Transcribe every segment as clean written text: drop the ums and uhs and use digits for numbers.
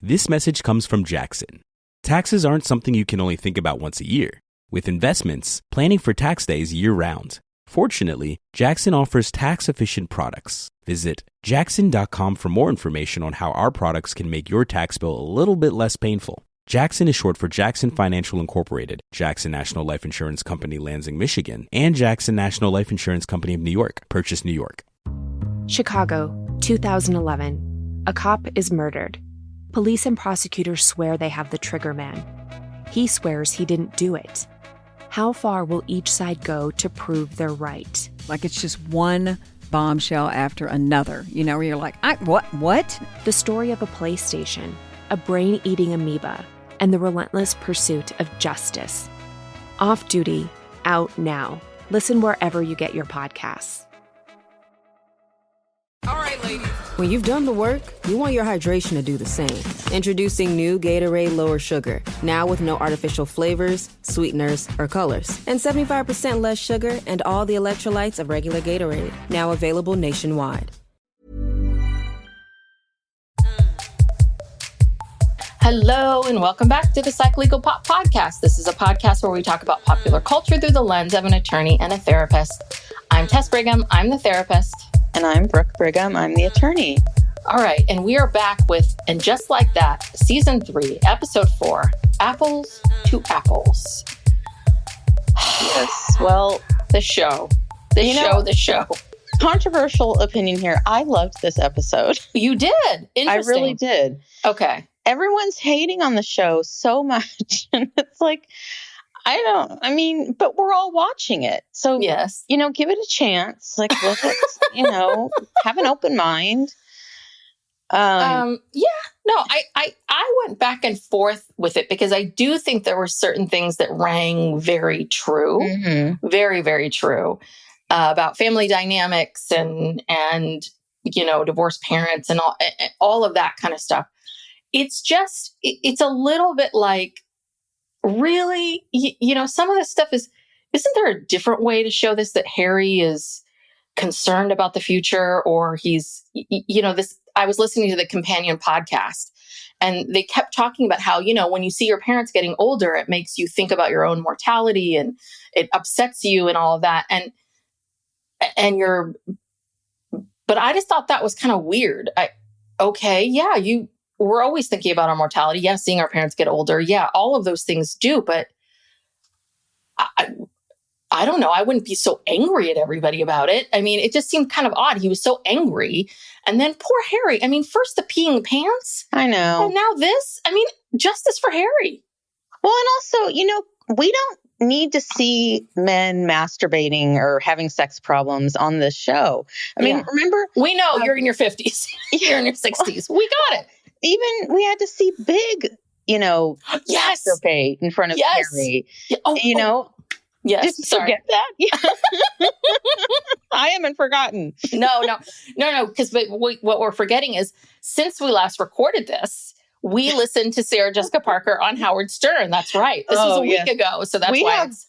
This message comes from Jackson. Taxes aren't something you can only think about once a year. With investments, planning for tax day is year-round. Fortunately, Jackson offers tax-efficient products. Visit jackson.com for more information on how our products can make your tax bill a little bit less painful. Jackson is short for Jackson Financial Incorporated, Jackson National Life Insurance Company, Lansing, Michigan, and Jackson National Life Insurance Company of New York, Purchase, New York. Chicago, 2011. A cop is murdered. Police and prosecutors swear they have the trigger man. He swears he didn't do it. How far will each side go to prove they're right? Like it's just one bombshell after another, where you're like, what? The story of a PlayStation, a brain-eating amoeba, and the relentless pursuit of justice. Off Duty, out now. Listen wherever you get your podcasts. All right, ladies. When you've done the work, you want your hydration to do the same. Introducing new Gatorade Lower Sugar, now with no artificial flavors, sweeteners, or colors. And 75% less sugar and all the electrolytes of regular Gatorade, now available nationwide. Hello, and welcome back to the Psych Legal Pop Podcast. This is a podcast where we talk about popular culture through the lens of an attorney and a therapist. I'm Tess Brigham. I'm the therapist. And I'm Brooke Brigham. I'm the attorney. All right. And we are back with, and just like that, Season 3, Episode 4, Apples to Apples. Yes. Well, The show. Controversial opinion here. I loved this episode. You did? Interesting. I really did. Okay. Everyone's hating on the show so much. And it's like, but we're all watching it. So, yes, give it a chance. Like, look at, have an open mind. I went back and forth with it because I do think there were certain things that rang very true, very, very true about family dynamics and divorced parents and all of that kind of stuff. It's just, it's a little bit like, really, some of this stuff isn't there a different way to show this, that Harry is concerned about the future, or he's, I was listening to the companion podcast and they kept talking about how, when you see your parents getting older, it makes you think about your own mortality and it upsets you and all of that. But I just thought that was kind of weird. We're always thinking about our mortality. Yeah, seeing our parents get older. Yeah, all of those things do. But I don't know. I wouldn't be so angry at everybody about it. I mean, it just seemed kind of odd. He was so angry. And then poor Harry. I mean, first the peeing pants. I know. And now this. I mean, justice for Harry. Well, and also, we don't need to see men masturbating or having sex problems on this show. I mean, remember? We know you're in your 50s. You're in your 60s. We got it. Even we had to see Big, yes, masturbate in front of Carrie. Yes. Did you forget that? Yeah. I haven't forgotten. No. Because what we're forgetting is, since we last recorded this, we listened to Sarah Jessica Parker on Howard Stern. That's right. This was a week ago. So that's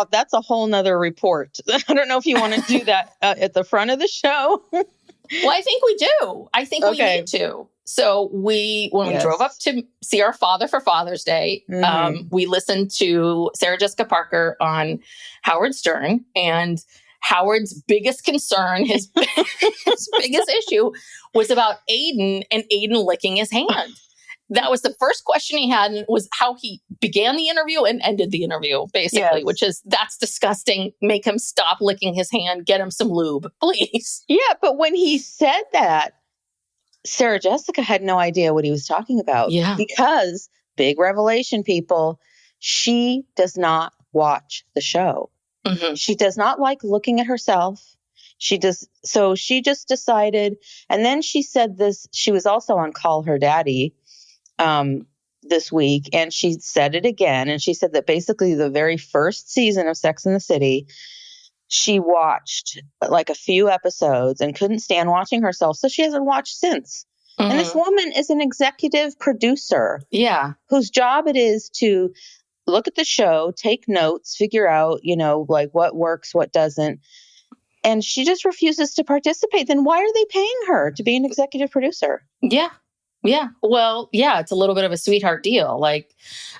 that's a whole nother report. I don't know if you want to do that at the front of the show. Well, I think we do. I think we need to. So when we drove up to see our father for Father's Day, we listened to Sarah Jessica Parker on Howard Stern, and Howard's biggest concern, his biggest issue was about Aiden and Aiden licking his hand. That was the first question he had, and it was how he began the interview and ended the interview, basically, which is, that's disgusting. Make him stop licking his hand. Get him some lube, please. Yeah, but when he said that, Sarah Jessica had no idea what he was talking about. Yeah. Because, big revelation, people, she does not watch the show. Mm-hmm. She does not like looking at herself. So she just decided, and then she said this, she was also on Call Her Daddy this week, and she said it again, and she said that basically the very first season of Sex and the City, she watched like a few episodes and couldn't stand watching herself, so she hasn't watched since. Mm-hmm. And this woman is an executive producer, whose job it is to look at the show, take notes, figure out, like what works, what doesn't. And she just refuses to participate. Then why are they paying her to be an executive producer? Yeah. Yeah. Well, yeah, it's a little bit of a sweetheart deal. Like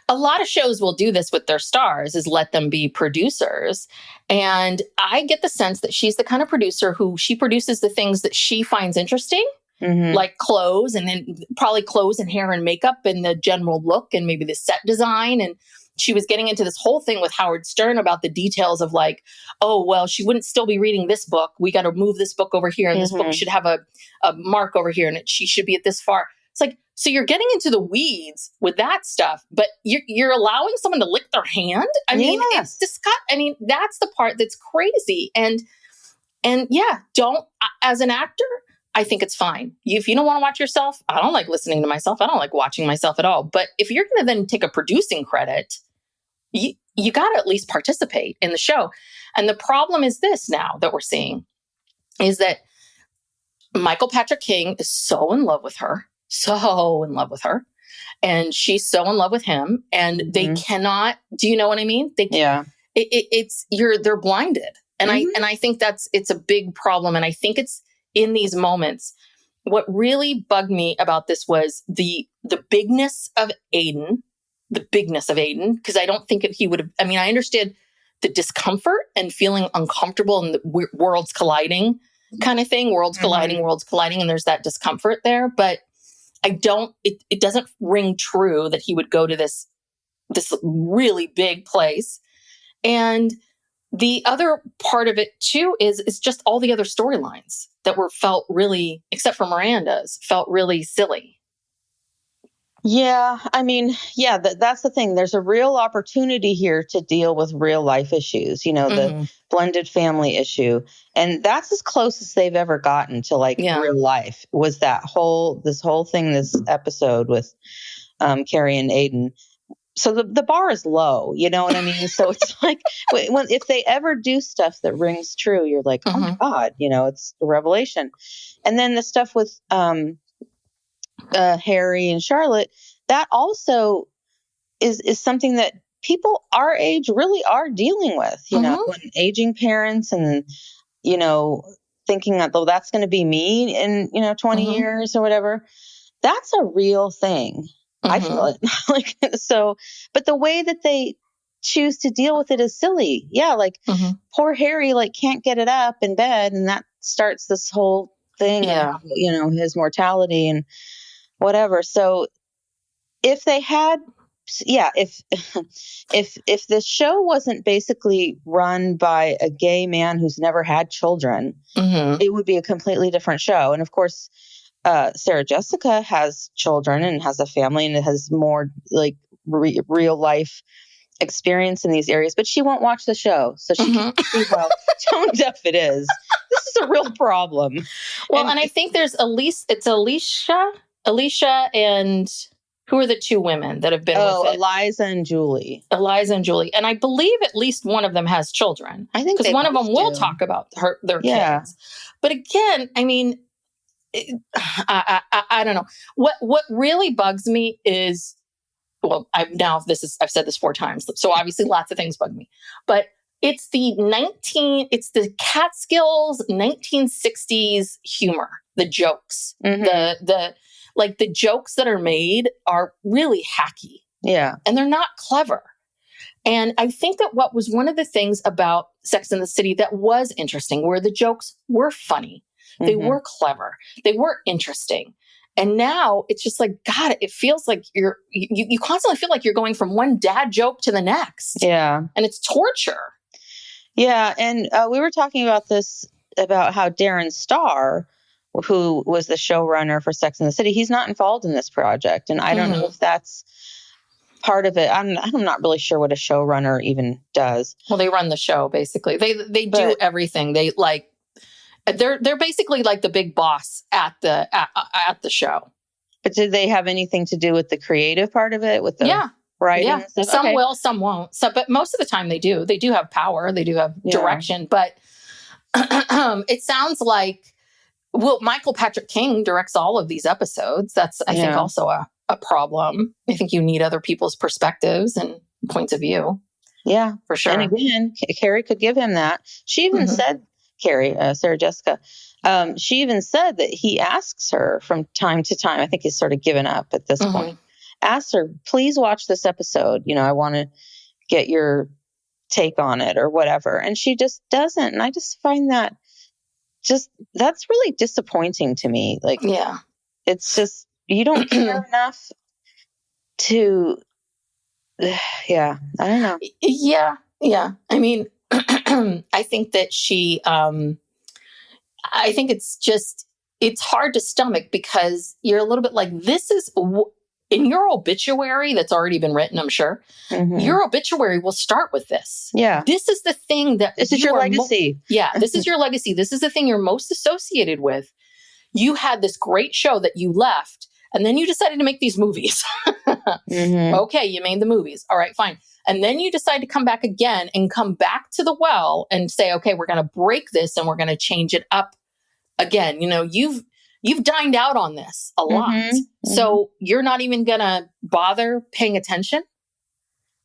a lot of shows will do this with their stars is let them be producers. And I get the sense that she's the kind of producer who she produces the things that she finds interesting, like clothes and then probably clothes and hair and makeup and the general look and maybe the set design. And she was getting into this whole thing with Howard Stern about the details of like, oh, well, she wouldn't still be reading this book. We got to move this book over here. And this book should have a mark over here and she should be at this far. It's like, so you're getting into the weeds with that stuff, but you're allowing someone to lick their hand. I mean, it's disgusting. I mean, that's the part that's crazy. And yeah, don't, as an actor, I think it's fine. If you don't want to watch yourself, I don't like listening to myself. I don't like watching myself at all. But if you're going to then take a producing credit, you got to at least participate in the show. And the problem is this now that we're seeing is that Michael Patrick King is so in love with her. And she's so in love with him and they cannot, do you know what I mean? They're blinded. And I think it's a big problem. And I think it's in these moments, what really bugged me about this was the bigness of Aiden, because I don't think he would have, I mean, I understood the discomfort and feeling uncomfortable and the worlds colliding kind of thing, worlds colliding. And there's that discomfort there, but it doesn't ring true that he would go to this really big place. And the other part of it too is just all the other storylines that felt really, except for Miranda's, felt really silly. Yeah. I mean, yeah, that's the thing. There's a real opportunity here to deal with real life issues, the blended family issue. And that's as close as they've ever gotten to like real life was this whole thing, this episode with Carrie and Aiden. So the bar is low, you know what I mean? So it's like if they ever do stuff that rings true, you're like, oh my God, it's a revelation. And then the stuff with Harry and Charlotte, that also is something that people our age really are dealing with, when aging parents and, thinking that, though, that's going to be me in, 20 years or whatever. That's a real thing. I feel it but the way that they choose to deal with it is silly. Yeah. Like poor Harry, can't get it up in bed. And that starts this whole thing, of, his mortality and whatever. So if they had, if the show wasn't basically run by a gay man who's never had children, it would be a completely different show. And of course, Sarah Jessica has children and has a family and it has more like real life experience in these areas, but she won't watch the show. So she can see how tone deaf it is. This is a real problem. Well, and I think there's Alicia and who are the two women that have been with it? Eliza and Julie. And I believe at least one of them has children. I think because one of them will talk about their kids. But again, I mean, I don't know. What really bugs me is, well, I've said this 4 times, so obviously lots of things bug me. But it's the Catskills 1960s humor, the jokes, the jokes that are made are really hacky. Yeah, and they're not clever. And I think that what was one of the things about Sex and the City that was interesting, where the jokes were funny. They were clever. They were interesting. And now it's just like, God, it feels like you constantly feel like you're going from one dad joke to the next. Yeah. And it's torture. Yeah. And we were talking about how Darren Star, who was the showrunner for Sex and the City, he's not involved in this project. And I don't know if that's part of it. I'm not really sure what a showrunner even does. Well, they run the show, basically. They do everything. They're basically like the big boss at the show. But did they have anything to do with the creative part of it? With the writing? Yeah, some will, some won't. So, but most of the time they do. They do have power. They do have direction. But it sounds like, well, Michael Patrick King directs all of these episodes. That's, I think, also a problem. I think you need other people's perspectives and points of view. Yeah, for sure. And again, Carrie could give him that. She even said, Carrie, Sarah Jessica, She even said that he asks her from time to time, I think he's sort of given up at this point, asks her, please watch this episode. You know, I want to get your take on it or whatever. And she just doesn't. And I just find that that's really disappointing to me. Like, yeah, it's just, you don't care enough to, yeah, I don't know. Yeah. I mean, I think that she, I think it's hard to stomach because you're a little bit like, this is in your obituary that's already been written, I'm sure. Your obituary will start with this. Yeah. This is the thing that this is your legacy. This is your legacy. This is the thing you're most associated with. You had this great show that you left, and then you decided to make these movies. Okay, you made the movies. All right, fine. And then you decide to come back again and come back to the well and say, okay, we're going to break this and we're going to change it up again. You know, you've dined out on this a lot. So you're not even going to bother paying attention.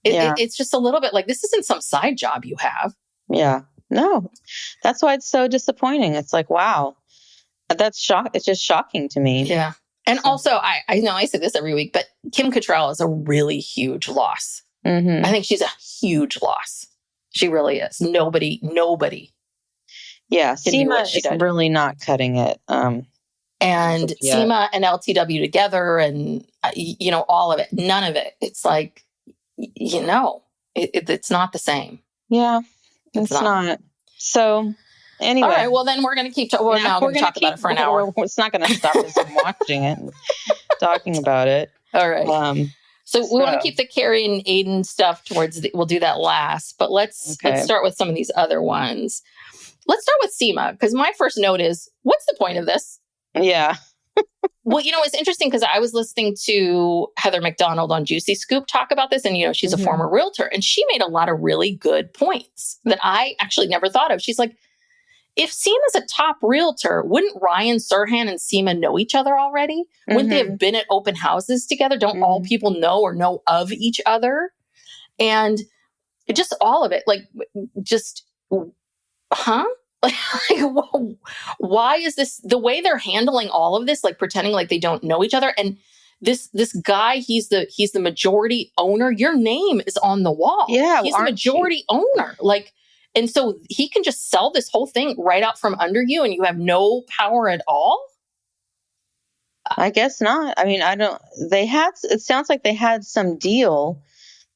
It's just a little bit like, this isn't some side job you have. Yeah. No, that's why it's so disappointing. It's like, wow, it's just shocking to me. Yeah. And also, I know I say this every week, but Kim Cattrall is a really huge loss. I think she's a huge loss. She really is. Nobody. Yeah. Seema is really not cutting it. And Seema and LTW together and, you know, all of it, none of it. It's like, you know, it's not the same. Yeah, it's not. So anyway. All right. Well, then we're going to keep talking. We're now going to talk about it for an hour. It's not going to stop us from watching it and talking about it. All right. So we want to keep the Carrie and Aiden stuff we'll do that last, but let's start with some of these other ones. Let's start with Seema, because my first note is, what's the point of this? Yeah. Well, you know, it's interesting because I was listening to Heather McDonald on Juicy Scoop talk about this, and, you know, she's a former realtor, and she made a lot of really good points that I actually never thought of. She's like, if Seema's a top realtor, wouldn't Ryan Serhant and Seema know each other already? Wouldn't they have been at open houses together? Don't all people know or know of each other? And just all of it, like, just, Like, why is this the way they're handling all of this? Like, pretending like they don't know each other. And this guy, he's the majority owner. Your name is on the wall. Yeah, he's the majority owner. Like, and so he can just sell this whole thing right out from under you, and you have no power at all. I guess not. I mean, it sounds like they had some deal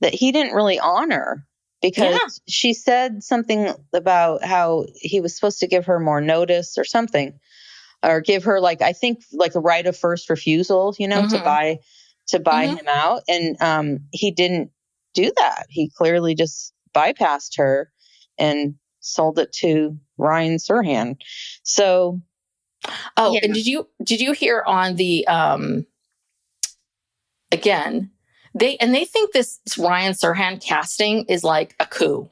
that he didn't really honor, because she said something about how he was supposed to give her more notice or something, or give her, like, I think, like, a right of first refusal, you know, to buy him out. And he didn't do that. He clearly just bypassed her and sold it to Ryan Serhant. So, and did you hear on the again? They think this Ryan Serhant casting is like a coup.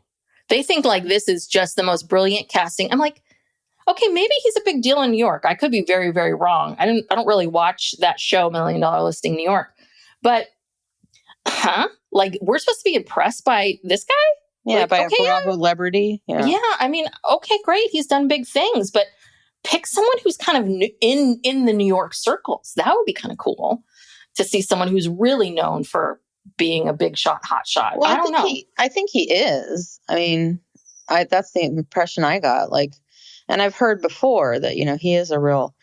They think like this is just the most brilliant casting. I'm like, okay, maybe he's a big deal in New York. I could be very, very wrong. I don't really watch that show, $1 Million Listing New York, but like, we're supposed to be impressed by this guy? Yeah, like, by a Bravo celebrity. Yeah. I mean, okay, great. He's done big things, but pick someone who's kind of in the New York circles. That would be kind of cool to see someone who's really known for being a big shot, hot shot. Well, I don't know. I think he is. I mean, that's the impression I got. Like, and I've heard before that, you know, he is a real,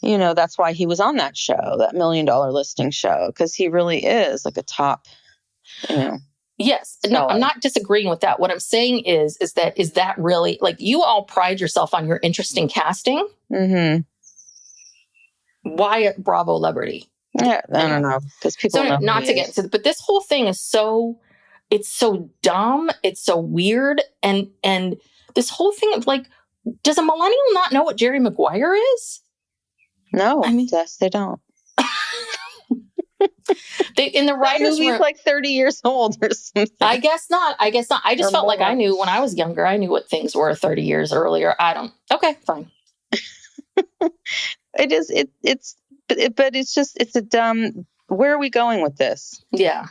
you know, that's why he was on that show, that $1 Million Listing show, because he really is like a top, you know. Yes. No, I'm not disagreeing with that. What I'm saying is that really, like, you all pride yourself on your interesting casting. Why at Bravo Celebrity? Yeah, I don't know, because people know not to get into, but this whole thing is it's so dumb, it's so weird, and this whole thing of, like, does a millennial not know what Jerry Maguire is? No, I mean, yes, they don't. In the writers' room, like 30 years old or something. I guess not. I just felt like I knew when I was younger. I knew what things were 30 years earlier. I don't. Okay, fine. It is. But it's just, it's a dumb. Where are we going with this? Yeah.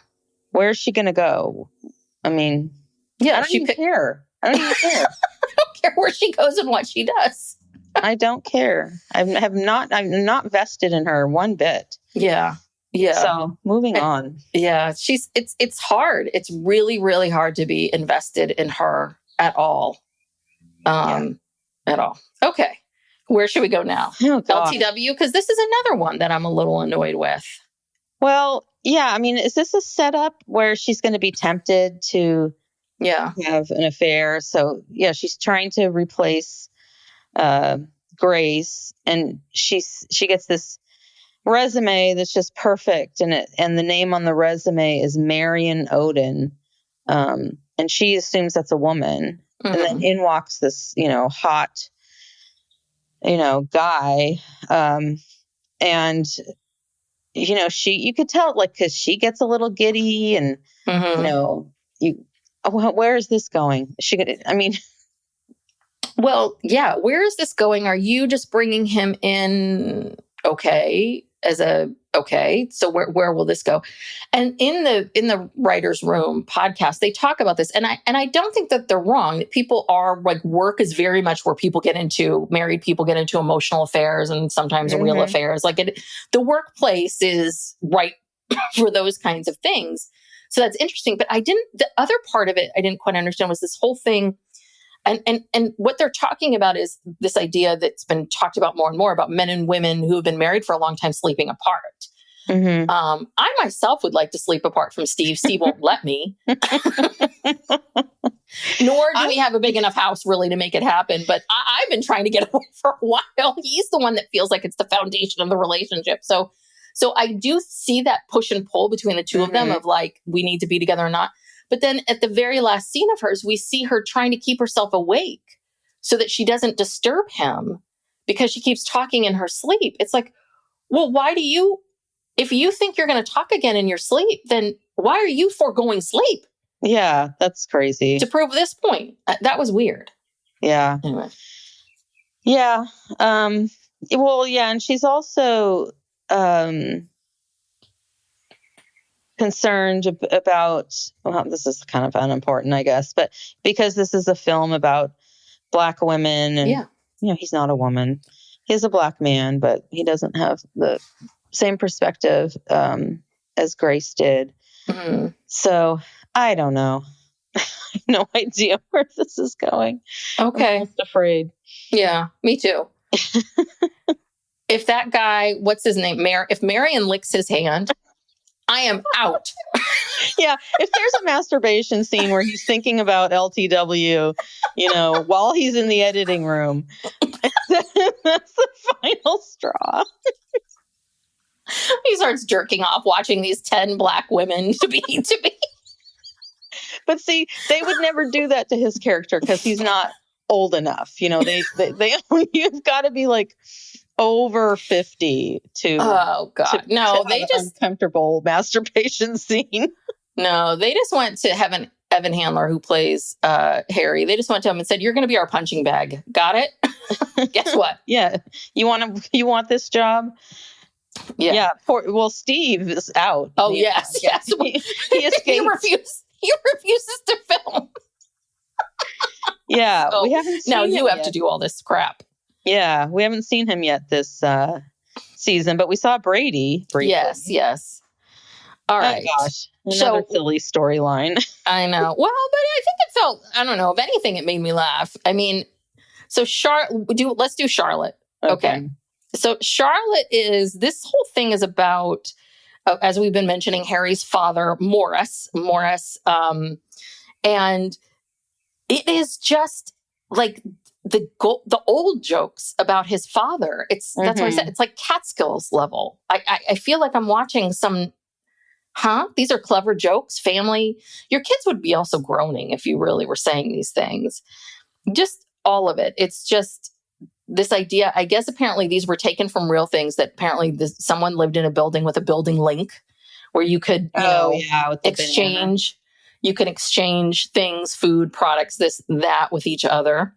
Where's she going to go? I mean, yeah, I don't even care. I don't even care. I don't care where she goes and what she does. I don't care. I'm not vested in her one bit. Yeah. Yeah. So moving on. Yeah. It's hard. It's really, really hard to be invested in her at all. At all. Okay. Where should we go now? Oh, LTW? Because this is another one that I'm a little annoyed with. Well, yeah. I mean, is this a setup where she's going to be tempted to have an affair? So yeah, she's trying to replace Grace, and she gets this resume that's just perfect, and the name on the resume is Marion Odin, and she assumes that's a woman, and then in walks this hot guy, and you could tell, like, because she gets a little giddy, and where is this going? Well, yeah. Where is this going? Are you just bringing him in? Okay. So where will this go? And in the writer's room podcast, they talk about this. And I don't think that they're wrong. That people are like, work is very much where married people get into emotional affairs and sometimes real affairs. Like the workplace is right for those kinds of things. So that's interesting. But the other part of it I didn't quite understand was this whole thing. And what they're talking about is this idea that's been talked about more and more about men and women who have been married for a long time sleeping apart. I myself would like to sleep apart from Steve. Steve won't let me. Nor do we have a big enough house really to make it happen. But I've been trying to get away for a while. He's the one that feels like it's the foundation of the relationship. So I do see that push and pull between the two of them of like, we need to be together or not. But then at the very last scene of hers, we see her trying to keep herself awake so that she doesn't disturb him because she keeps talking in her sleep. It's like, well, if you think you're going to talk again in your sleep, then why are you foregoing sleep? Yeah, that's crazy. To prove this point. That was weird. Yeah. Anyway. Yeah. Well, yeah. And she's also concerned about, well, this is kind of unimportant, I guess, but because this is a film about Black women and, he's not a woman. He's a Black man, but he doesn't have the same perspective as Grace did. So I don't know. I have no idea where this is going. Okay. I'm just afraid. Yeah, me too. If that guy, what's his name? If Marion licks his hand, I am out. Yeah. If there's a masturbation scene where he's thinking about LTW, while he's in the editing room, that's the final straw. He starts jerking off watching these 10 Black women to be. But see, they would never do that to his character because he's not old enough. They you've got to be like over 50 to they just uncomfortable masturbation scene. No, they just went to Evan Handler, who plays Harry. They just went to him and said, "You're going to be our punching bag. Got it?" Guess what? Yeah, you want this job? Yeah. Steve is out. Oh yes. He escaped. He refuses to film. Yeah, so, we haven't seen now you have yet. to do all this crap. Yeah, we haven't seen him yet this season, but we saw Brady. Yes. All right. Oh, gosh. Another silly storyline. I know. Well, but I think it felt, I don't know, if anything, it made me laugh. I mean, so let's do Charlotte. Okay. So Charlotte this whole thing is about, as we've been mentioning, Harry's father, Morris. And it is just like the old jokes about his father. That's why I said it's like Catskills level. I feel like I'm watching some, these are clever jokes, family. Your kids would be also groaning if you really were saying these things. Just all of it. It's just this idea. I guess apparently these were taken from real things that apparently someone lived in a building with a building link where you could, exchange. You can exchange things, food, products, this, that with each other.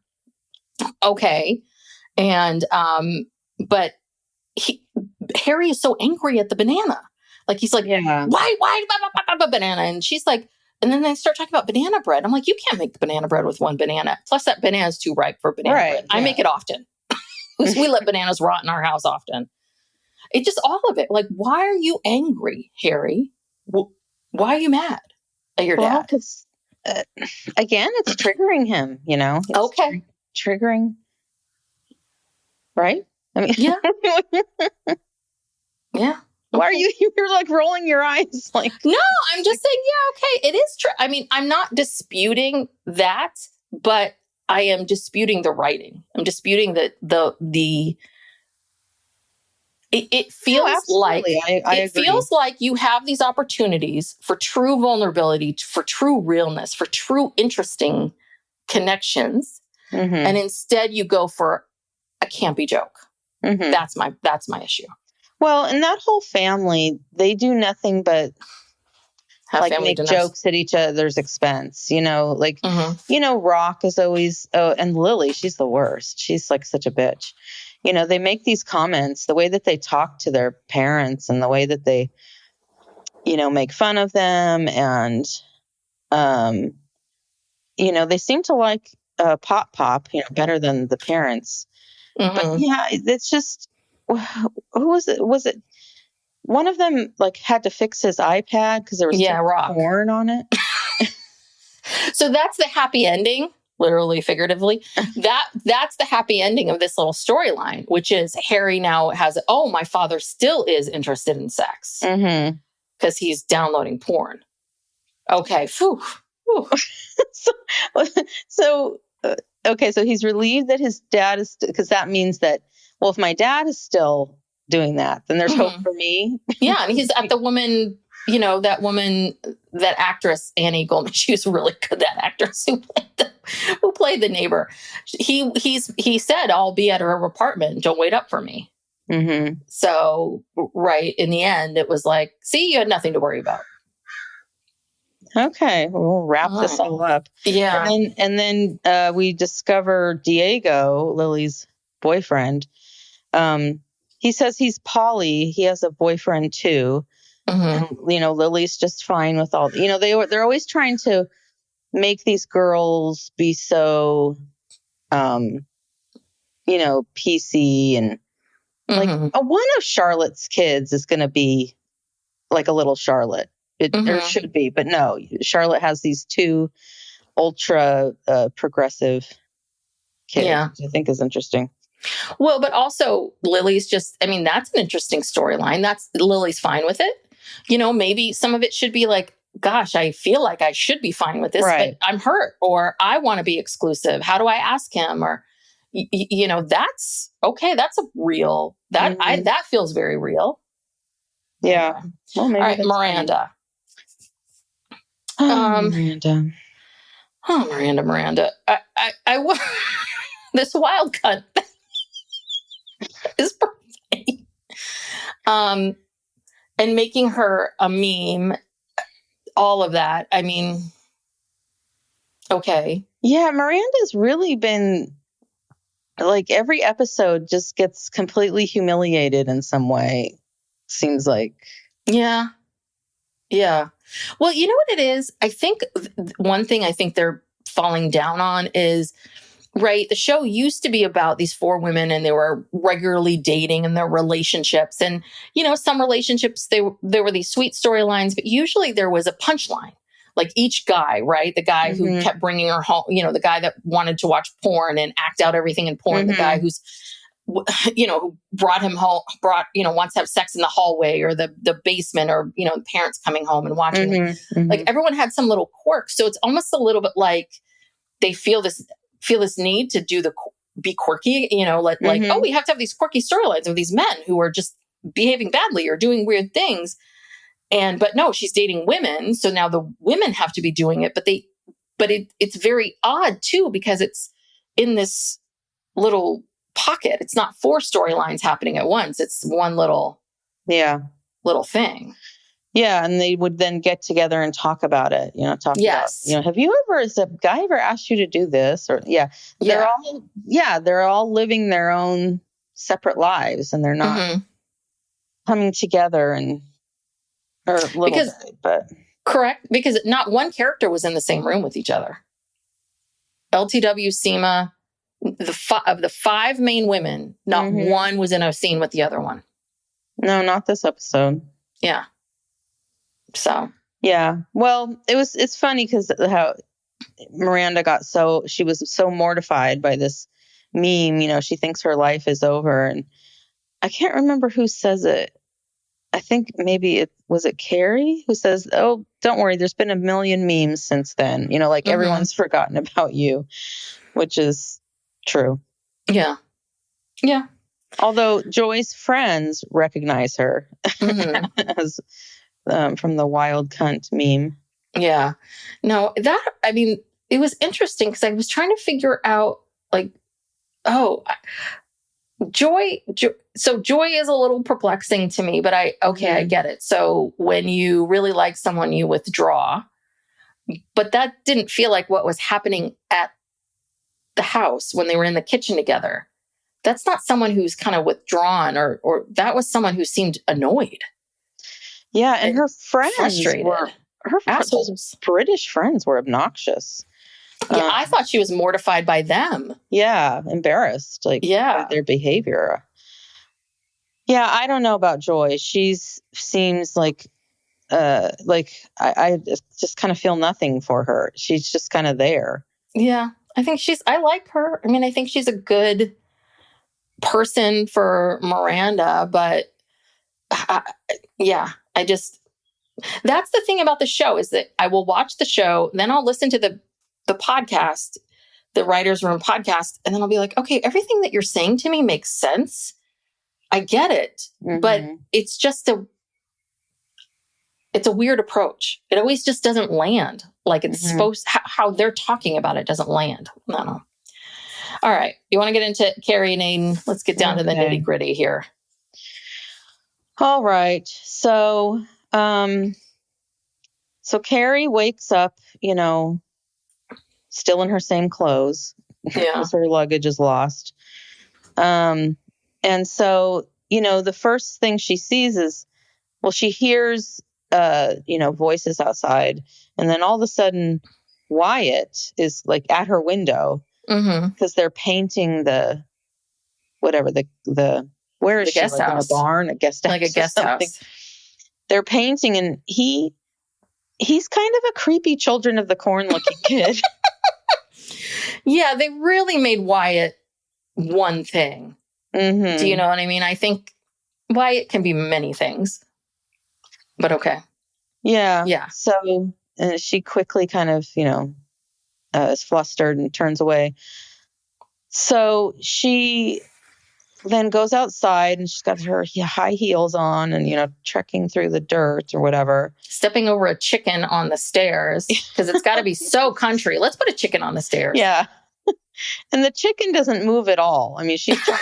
Okay. And, but Harry is so angry at the banana. Like, he's like, why, banana? And she's like, and then they start talking about banana bread. I'm like, you can't make banana bread with one banana. Plus that banana is too ripe for banana bread. I make it often. We let bananas rot in our house often. It just, all of it. Like, why are you angry, Harry? Why are you mad at your dad? Because, again, it's triggering him, It's okay. Triggering. Right? I mean, yeah. Yeah. Why are you're like rolling your eyes? Like, no, I'm just saying, okay, it is true. I mean, I'm not disputing that, but I am disputing the writing. I'm disputing it feels like I agree. Feels like you have these opportunities for true vulnerability, for true realness, for true interesting connections, and instead you go for a campy joke. That's my issue. Well, and that whole family, they do nothing but make jokes at each other's expense, Rock is always, and Lily, she's the worst. She's like such a bitch. They make these comments, the way that they talk to their parents and the way that they, make fun of them. And, they seem to like Pop, better than the parents. But yeah, it's just, who was it? Was it one of them had to fix his iPad because there was porn on it? So that's the happy ending, literally, figuratively. That's the happy ending of this little storyline, which is Harry now has, my father still is interested in sex because he's downloading porn. Okay. Phew. So he's relieved that his dad is, because that means that, well, if my dad is still doing that, then there's hope for me. Yeah. And he's at the woman, that actress, Annie Goldman, she was really good, that actress who played the neighbor. He said, I'll be at her apartment. Don't wait up for me. So, right. In the end, it was like, see, you had nothing to worry about. Okay, we'll wrap this all up. Yeah. And then we discover Diego, Lily's boyfriend. He says he's poly. He has a boyfriend too. And, Lily's just fine with all, they're always trying to make these girls be so, PC and one of Charlotte's kids is going to be like a little Charlotte. Or should be, but no, Charlotte has these two ultra progressive kids, which I think is interesting. Well, but also Lily's just, that's an interesting storyline. Lily's fine with it. Maybe some of it should be like, gosh, I feel like I should be fine with this, but I'm hurt, or I want to be exclusive. How do I ask him? Or, that's okay. That's a real, that feels very real. Yeah. Well, maybe. All right, Miranda. Miranda. Miranda. I this wild cut is perfect. And making her a meme, all of that. Okay. Yeah, Miranda's really been every episode just gets completely humiliated in some way. Seems like. Yeah. Yeah. Well, you know what it is? I think one thing I think they're falling down on is, right, the show used to be about these four women and they were regularly dating in their relationships. And, some relationships, there were these sweet storylines, but usually there was a punchline. Like each guy, right? The guy who kept bringing her home, the guy that wanted to watch porn and act out everything in porn, the guy who's, who brought him home, wants to have sex in the hallway or the basement, or, the parents coming home and watching. Like everyone had some little quirk. So it's almost a little bit like they feel this need to be quirky, oh, we have to have these quirky storylines of these men who are just behaving badly or doing weird things. But no, she's dating women. So now the women have to be doing it, but it's very odd too, because it's in this little pocket. It's not four storylines happening at once. It's one little thing. Yeah. And they would then get together and talk about it, about, have you ever, has a guy ever asked you to do this? Or they're all living their own separate lives, and they're not coming together correct. Because not one character was in the same room with each other. LTW, Seema, of the 5 main women, not one was in a scene with the other one. No, not this episode. Yeah. So. Yeah. Well, it's funny because how Miranda she was so mortified by this meme. You know, she thinks her life is over. And I can't remember who says it. I think maybe was it Carrie who says, "Oh, don't worry, there's been a million memes since then. You know, like everyone's forgotten about you," which is true. Yeah. Yeah. Although Joy's friends recognize her as from the wild cunt meme. Yeah. No, it was interesting because I was trying to figure out, like, Joy is a little perplexing to me, but I get it. So when you really like someone, you withdraw. But that didn't feel like what was happening at the house when they were in the kitchen together. That's not someone who's kind of withdrawn, or that was someone who seemed annoyed. Yeah, and her friends frustrated. Her British friends were obnoxious. Yeah, I thought she was mortified by them. Yeah, embarrassed, by their behavior. Yeah, I don't know about Joy. She seems like I just kind of feel nothing for her. She's just kind of there. Yeah, I like her. I mean, I think she's a good person for Miranda, but that's the thing about the show, is that I will watch the show, then I'll listen to the podcast, the Writers' Room podcast, and then I'll be like, okay, everything that you're saying to me makes sense. I get it, but it's just it's a weird approach. It always just doesn't land like it's supposed. How they're talking about it doesn't land. I don't know. All right, you want to get into Carrie and Aiden? Let's get down to the nitty gritty here. All right, so Carrie wakes up, still in her same clothes because her luggage is lost. And so, the first thing she sees is, she hears, voices outside. And then all of a sudden, Wyatt is like at her window because they're painting where is she? Guest house. In a barn, a guest house. Like a guest house. They're painting, and he's kind of a creepy Children of the Corn looking kid. Yeah, they really made Wyatt one thing. Do you know what I mean? I think Wyatt can be many things, but okay. Yeah. Yeah. So she quickly kind of, is flustered and turns away. So she then goes outside, and she's got her high heels on and, trekking through the dirt or whatever. Stepping over a chicken on the stairs because it's got to be so country. Let's put a chicken on the stairs. Yeah. And the chicken doesn't move at all. I mean, she's trying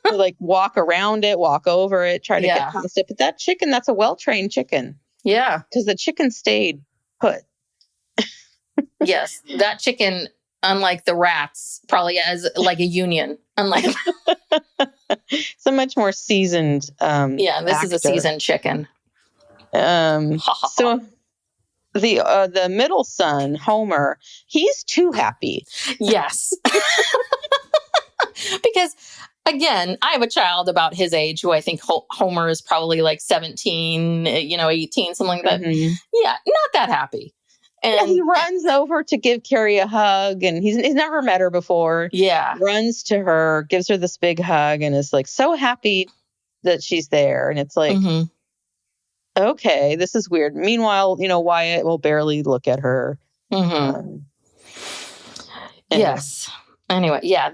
to walk around it, walk over it, try to get past it. But that chicken, that's a well-trained chicken. Yeah. Because the chicken stayed put. Yes. That chicken, unlike the rats, probably has like a union. Unlike it's a much more seasoned this is a seasoned chicken. So the middle son, Homer, he's too happy. Yes. Because again, I have a child about his age who I think Homer is probably like 17, 18, something like that. Yeah, not that happy. And he runs over to give Carrie a hug, and he's never met her before. Yeah. Runs to her, gives her this big hug, and is like so happy that she's there. And it's like, okay, this is weird. Meanwhile, Wyatt will barely look at her. Yes. Anyway, yeah,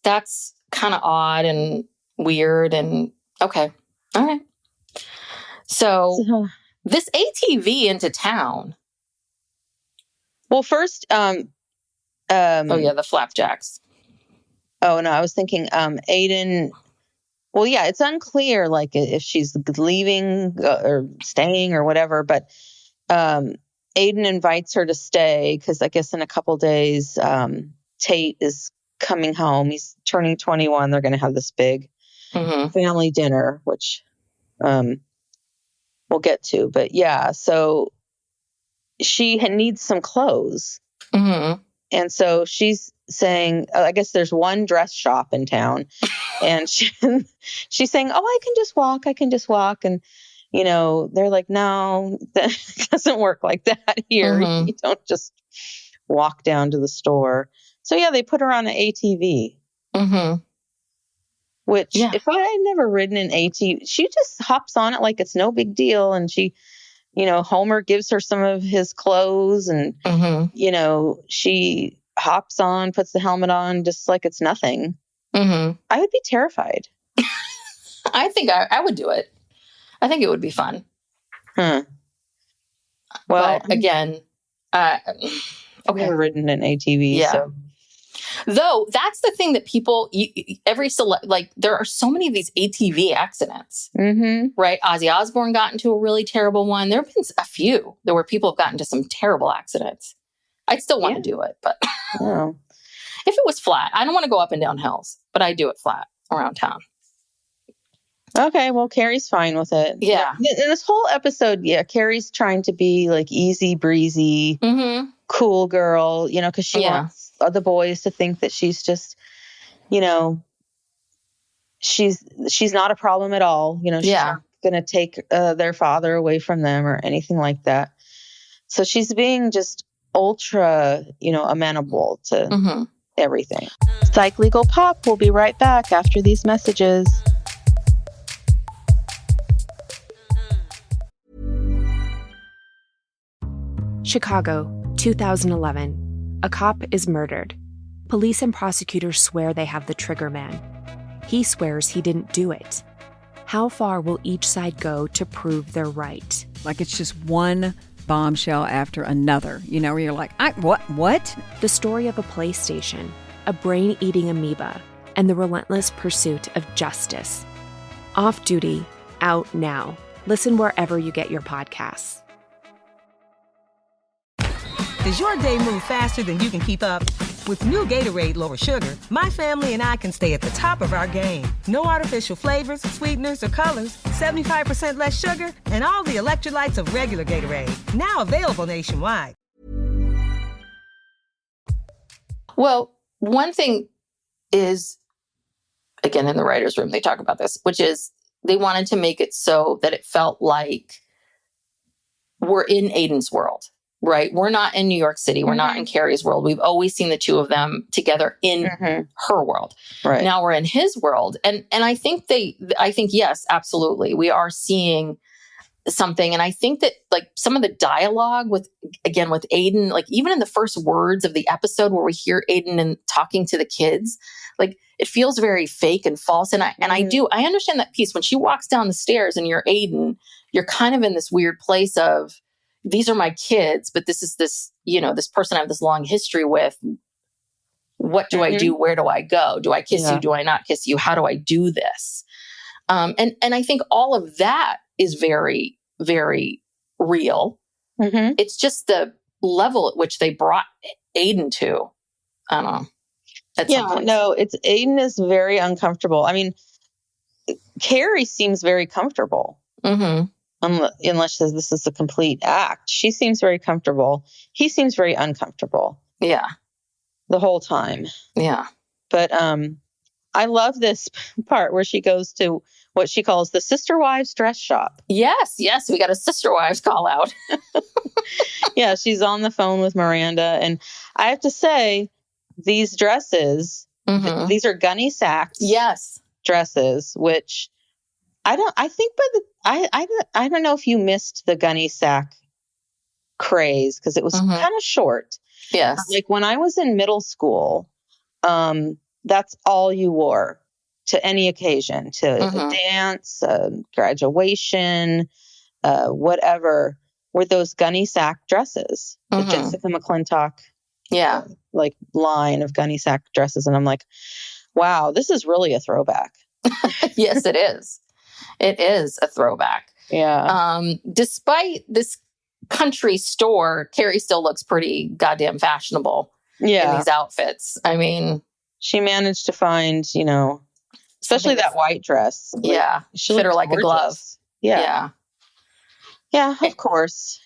that's kind of odd and weird and okay. All right. So this ATV into town. Well, first, the flapjacks. Oh no, I was thinking, Aiden. Well, yeah, it's unclear, like if she's leaving or staying or whatever. But Aiden invites her to stay because I guess in a couple days, Tate is coming home. He's turning 21. They're going to have this big family dinner, which we'll get to. But yeah, so she needs some clothes. And so she's saying, I guess there's one dress shop in town. And she's saying, oh, I can just walk. And, they're like, no, that doesn't work like that here. Mm-hmm. You don't just walk down to the store. So, yeah, they put her on an ATV. Mm-hmm. Which, if I had never ridden an ATV, she just hops on it like it's no big deal. And she, Homer gives her some of his clothes and, she hops on, puts the helmet on just like it's nothing. Mm-hmm. I would be terrified. I think I would do it. I think it would be fun. Well, but again, I've never ridden an ATV. Yeah. So. Though that's the thing that people, there are so many of these ATV accidents, right? Ozzy Osbourne got into a really terrible one. There have been a few where people have gotten into some terrible accidents. I'd still want to do it, but if it was flat, I don't want to go up and down hills, but I do it flat around town. Okay, well, Carrie's fine with it. Yeah. In this whole episode, Carrie's trying to be like easy breezy, cool girl, because she wants the boys to think that she's just, she's not a problem at all. She's not going to take their father away from them or anything like that. So she's being just ultra, amenable to everything. Psych Legal Pop will be right back after these messages. Chicago, 2011. A cop is murdered. Police and prosecutors swear they have the trigger man. He swears he didn't do it. How far will each side go to prove they're right? Like it's just one bombshell after another, where you're like, what? The story of a PlayStation, a brain-eating amoeba, and the relentless pursuit of justice. Off Duty, out now. Listen wherever you get your podcasts. Does your day move faster than you can keep up? With new Gatorade Lower Sugar, my family and I can stay at the top of our game. No artificial flavors, sweeteners, or colors. 75% less sugar, and all the electrolytes of regular Gatorade. Now available nationwide. Well, one thing is, again, in the writer's room, they talk about this, which is they wanted to make it so that it felt like we're in Aiden's world. Right. We're not in New York City. We're not in Carrie's world. We've always seen the two of them together in her world. Right. Now we're in his world. And I think yes, absolutely. We are seeing something. And I think that like some of the dialogue with Aiden, like even in the first words of the episode where we hear Aiden and talking to the kids, like it feels very fake and false. And I understand that piece. When she walks down the stairs and you're Aiden, you're kind of in this weird place of, these are my kids, but this is this person I have this long history with. What do I do? Where do I go? Do I kiss you? Do I not kiss you? How do I do this? And I think all of that is very, very real. It's just the level at which they brought Aiden to. I don't know. Aiden is very uncomfortable. I mean, Carrie seems very comfortable. Unless this is a complete act. She seems very comfortable. He seems very uncomfortable. Yeah. The whole time. Yeah. But I love this part where she goes to what she calls the Sister Wives dress shop. Yes. We got a Sister Wives call out. Yeah, she's on the phone with Miranda. And I have to say, these dresses, these are gunny sacks. Yes. Dresses, which I don't know if you missed the gunny sack craze because it was kind of short. Yes. Like when I was in middle school, that's all you wore to any occasion, to a dance, graduation, whatever, were those gunny sack dresses, the Jessica McClintock like line of gunny sack dresses. And I'm like, wow, this is really a throwback. Yes, it is. It is a throwback. Yeah. Despite this country store, Carrie still looks pretty goddamn fashionable in these outfits. I mean, she managed to find, especially that white dress. Yeah. She fit her like gorgeous. a glove. Yeah. Yeah, of course,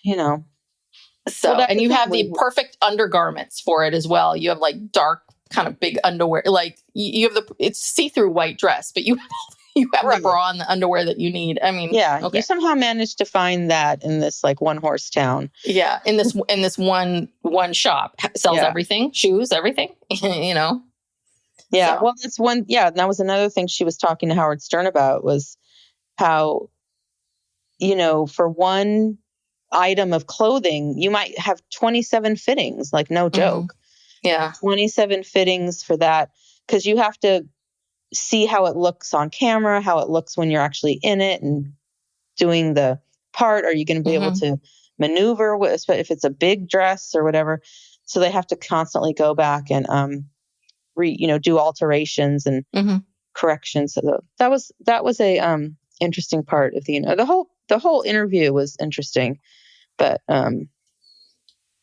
So, and you have the perfect undergarments for it as well. You have like dark, kind of big underwear. Like you have it's see-through white dress, but you have the bra and the underwear that you need. I mean, you somehow managed to find that in this like one horse town. Yeah, in this one shop sells everything, shoes, everything. You know. Yeah, So. well, that's one. Yeah, that was another thing she was talking to Howard Stern about was how, you know, for one item of clothing, you might have 27 fittings, like no joke. Yeah. 27 fittings for that, because you have to see how it looks on camera, how it looks when you're actually in it and doing the part. Are you going to be able to maneuver if it's a big dress or whatever? So they have to constantly go back and do alterations and corrections. So that was a interesting part of the whole interview was interesting, but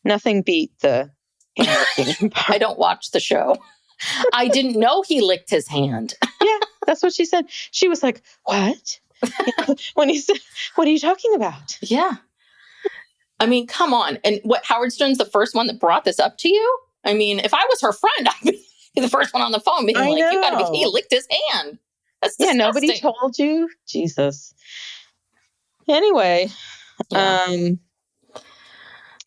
nothing beat the hand licking part. I don't watch the show. I didn't know he licked his hand. Yeah, that's what she said. She was like, "What?" When he said, "What are you talking about?" Yeah. I mean, come on. And what, Howard Stern's the first one that brought this up to you? I mean, if I was her friend, I'd be the first one on the phone being like, "You gotta be, he licked his hand." That's disgusting. Yeah, nobody told you? Jesus. Anyway,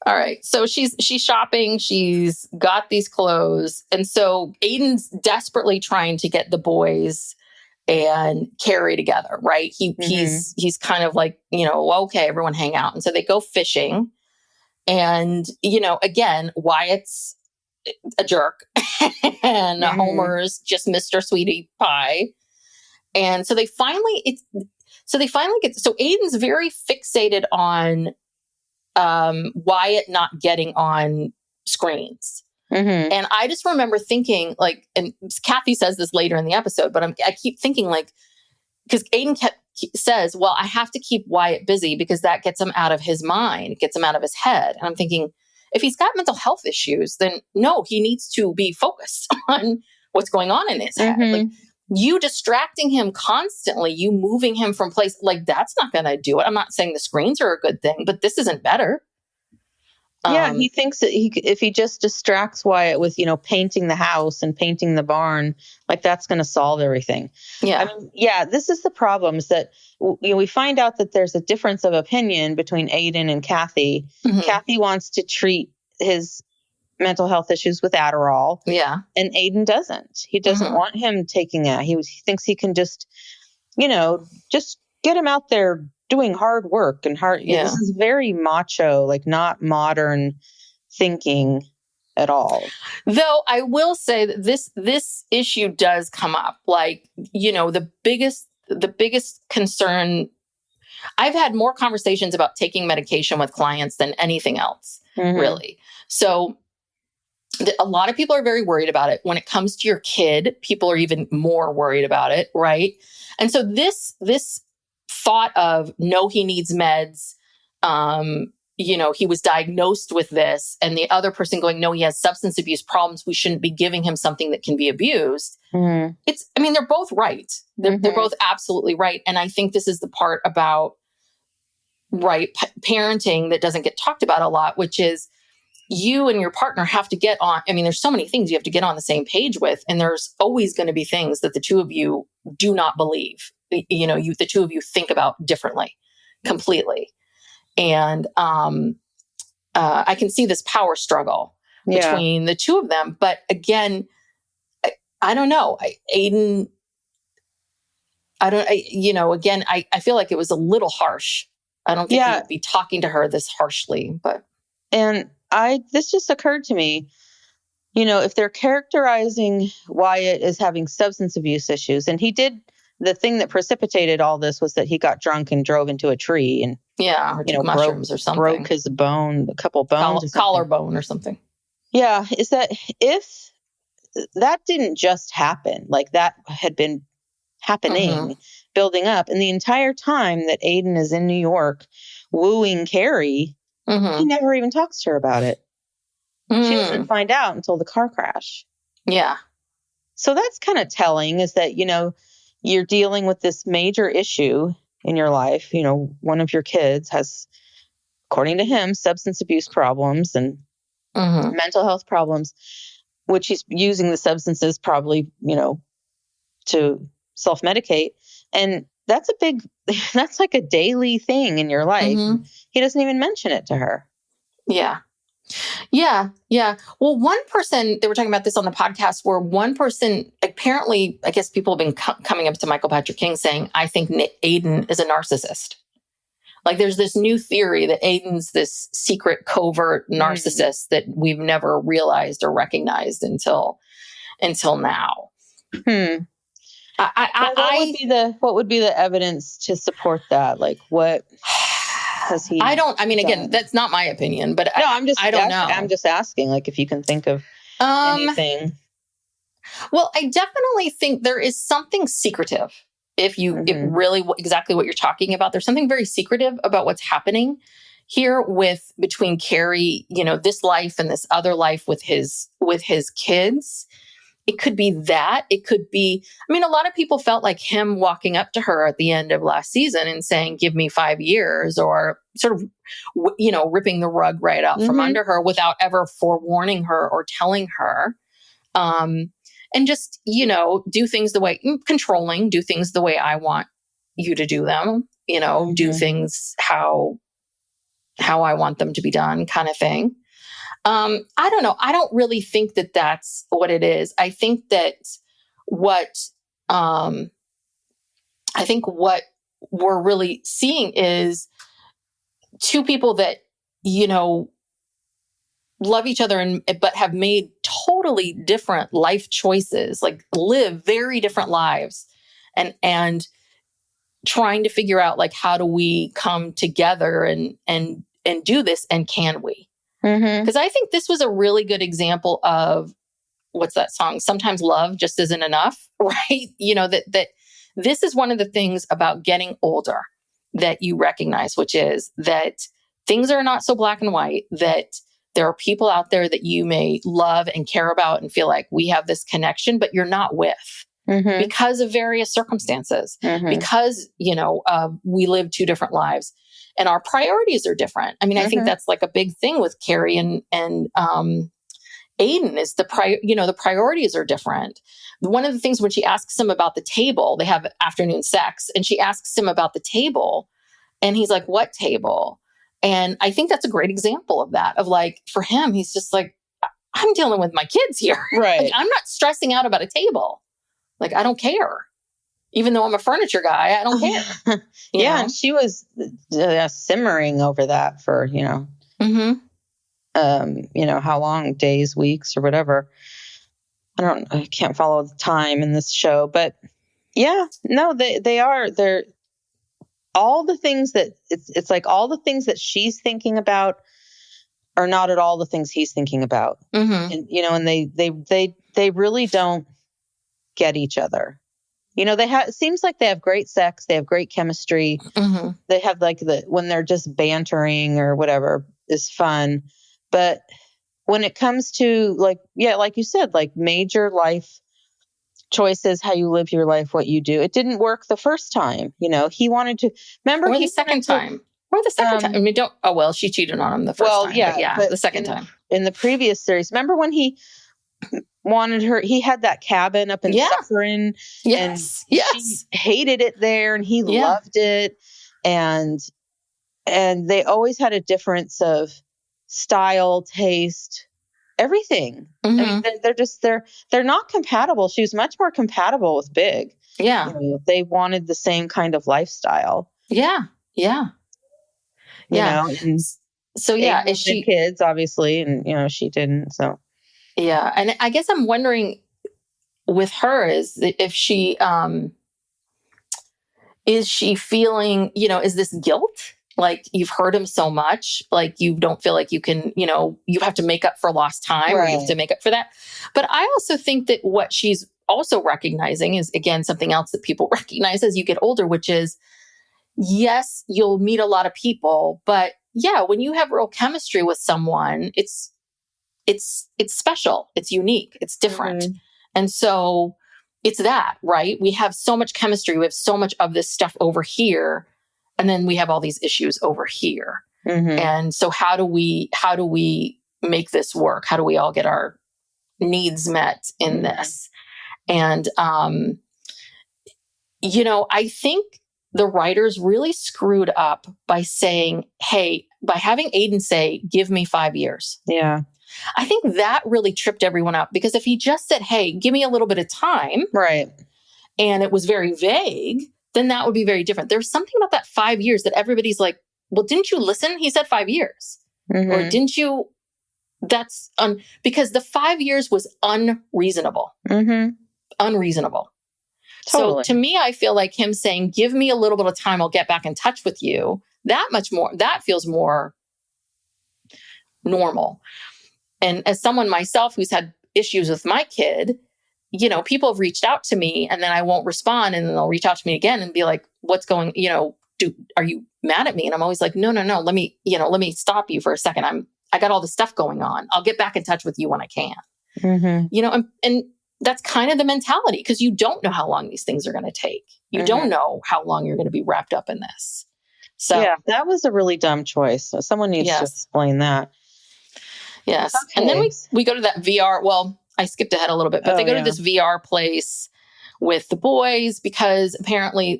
all right. So she's shopping. She's got these clothes. And so Aiden's desperately trying to get the boys and Carrie together, right? He's kind of like, okay, everyone hang out. And so they go fishing. And, again, Wyatt's a jerk and Homer's just Mr. Sweetie Pie. And so they finally get, so Aiden's very fixated on Wyatt not getting on screens. And I just remember thinking and Kathy says this later in the episode, but I keep thinking because Aiden says, well, I have to keep Wyatt busy because that gets him out of his mind, gets him out of his head. And I'm thinking, if he's got mental health issues, then no, he needs to be focused on what's going on in his head. Like you distracting him constantly, you moving him from place, that's not going to do it. I'm not saying the screens are a good thing, but this isn't better. Yeah, he thinks that if he just distracts Wyatt with, painting the house and painting the barn, that's going to solve everything. Yeah. I mean, this is the problem is that we find out that there's a difference of opinion between Aiden and Kathy. Kathy wants to treat his mental health issues with Adderall. Yeah. And Aiden doesn't. He doesn't want him taking that. He thinks he can just get him out there doing hard work and hard. Yeah. This is very macho, not modern thinking at all. Though I will say that this issue does come up. The biggest concern, I've had more conversations about taking medication with clients than anything else, really. So a lot of people are very worried about it. When it comes to your kid, people are even more worried about it, right? And so this thought of, no, he needs meds, he was diagnosed with this, and the other person going, no, he has substance abuse problems, we shouldn't be giving him something that can be abused. They're both right. They're both absolutely right. And I think this is the part about parenting that doesn't get talked about a lot, which is you and your partner have to get on. There's so many things you have to get on the same page with, and there's always going to be things that the two of you do not believe. The two of you think about differently, completely. And I can see this power struggle between the two of them. But again, I don't know. Aiden, I feel like it was a little harsh. I don't think he would be talking to her this harshly, but. And this just occurred to me, if they're characterizing Wyatt as having substance abuse issues, and he did, the thing that precipitated all this was that he got drunk and drove into a tree and, or took mushrooms or something. Broke his bone, a couple bones. Collarbone or something. Yeah. Is that if that didn't just happen, that had been happening, building up. And the entire time that Aiden is in New York wooing Carrie, he never even talks to her about it. She doesn't find out until the car crash. Yeah. So that's kind of telling, is that, you're dealing with this major issue in your life. One of your kids has according to him, substance abuse problems and mental health problems, which he's using the substances probably, to self-medicate. And that's that's like a daily thing in your life. He doesn't even mention it to her. Yeah. Yeah. Yeah. Well, one person, they were talking about this on the podcast, where one person, apparently, I guess people have been coming up to Michael Patrick King saying, I think Aiden is a narcissist. Like there's this new theory that Aiden's this secret, covert narcissist that we've never realized or recognized until now. What would be the evidence to support that? Like what has he? Again, that's not my opinion, but no, I don't know. I'm just asking, like, if you can think of anything. Well, I definitely think there is something secretive. If really exactly what you're talking about, there's something very secretive about what's happening here between Carrie, this life and this other life with his kids. It could be that. It could be, a lot of people felt like him walking up to her at the end of last season and saying, give me 5 years, or sort of, ripping the rug right out from under her without ever forewarning her or telling her. And just, do things do things the way I want you to do them, do things how I want them to be done, kind of thing. I don't know. I don't really think that that's what it is. I think that what we're really seeing is two people that, love each other but have made totally different life choices, like live very different lives, and trying to figure out, like, how do we come together and do this, and can we? Because I think this was a really good example of, what's that song? Sometimes love just isn't enough, right? That this is one of the things about getting older that you recognize, which is that things are not so black and white, that there are people out there that you may love and care about and feel like we have this connection, but you're not with because of various circumstances, because, we live two different lives and our priorities are different. I think that's like a big thing with Carrie and Aiden is the priorities are different. One of the things when she asks him about the table, they have afternoon sex, and she asks him about the table, and he's like, what table? And I think that's a great example of that, of like, for him, he's just like, I'm dealing with my kids here. Right. Like, I'm not stressing out about a table. Like, I don't care. Even though I'm a furniture guy, I don't care. Yeah. And she was simmering over that for, how long, days, weeks, or whatever. I can't follow the time in this show, but yeah, no, they're all the things that it's like all the things that she's thinking about are not at all the things he's thinking about. And, and they really don't get each other. It seems like they have great sex. They have great chemistry. They have when they're just bantering or whatever is fun. But when it comes to like you said, like major life choices, how you live your life, what you do, it didn't work the first time. He wanted to remember the second time. She cheated on him the first time. But the second time. In the previous series, remember when he wanted her, he had that cabin up in Suffern. Yes. And she hated it there and he loved it. And they always had a difference of style, taste, everything. They're not compatible. She was much more compatible with Big. Yeah. They wanted the same kind of lifestyle. Yeah. Yeah. So yeah, is she kids obviously, and she didn't. So yeah, and I guess I'm wondering with her is if she is she feeling, is this guilt? Like you've hurt him so much, like you don't feel like you can, you have to make up for lost time, or you have to make up for that. But I also think that what she's also recognizing is, again, something else that people recognize as you get older, which is, yes, you'll meet a lot of people, but yeah, when you have real chemistry with someone, it's special, it's unique, it's different. And so it's that, right? We have so much chemistry. We have so much of this stuff over here. And then we have all these issues over here. And so how do we make this work? How do we all get our needs met in this? And, I think the writers really screwed up by saying, by having Aiden say, give me 5 years. Yeah. I think that really tripped everyone up, because if he just said, hey, give me a little bit of time. Right. And it was very vague, then that would be very different. There's something about that 5 years that everybody's like, well, didn't you listen? He said 5 years. Or didn't you? Because the 5 years was unreasonable. Unreasonable. Totally. So to me, I feel like him saying, give me a little bit of time, I'll get back in touch with you. That feels more normal. And as someone myself who's had issues with my kid, people have reached out to me and then I won't respond. And then they'll reach out to me again and be like, what's going, are you mad at me? And I'm always like, no. Let me stop you for a second. I got all this stuff going on. I'll get back in touch with you when I can. And that's kind of the mentality, because you don't know how long these things are going to take. You don't know how long you're going to be wrapped up in this. So yeah, that was a really dumb choice. So someone needs to explain that. Yes. Okay. And then we go to that VR. Well, I skipped ahead a little bit, but they go to this VR place with the boys because apparently,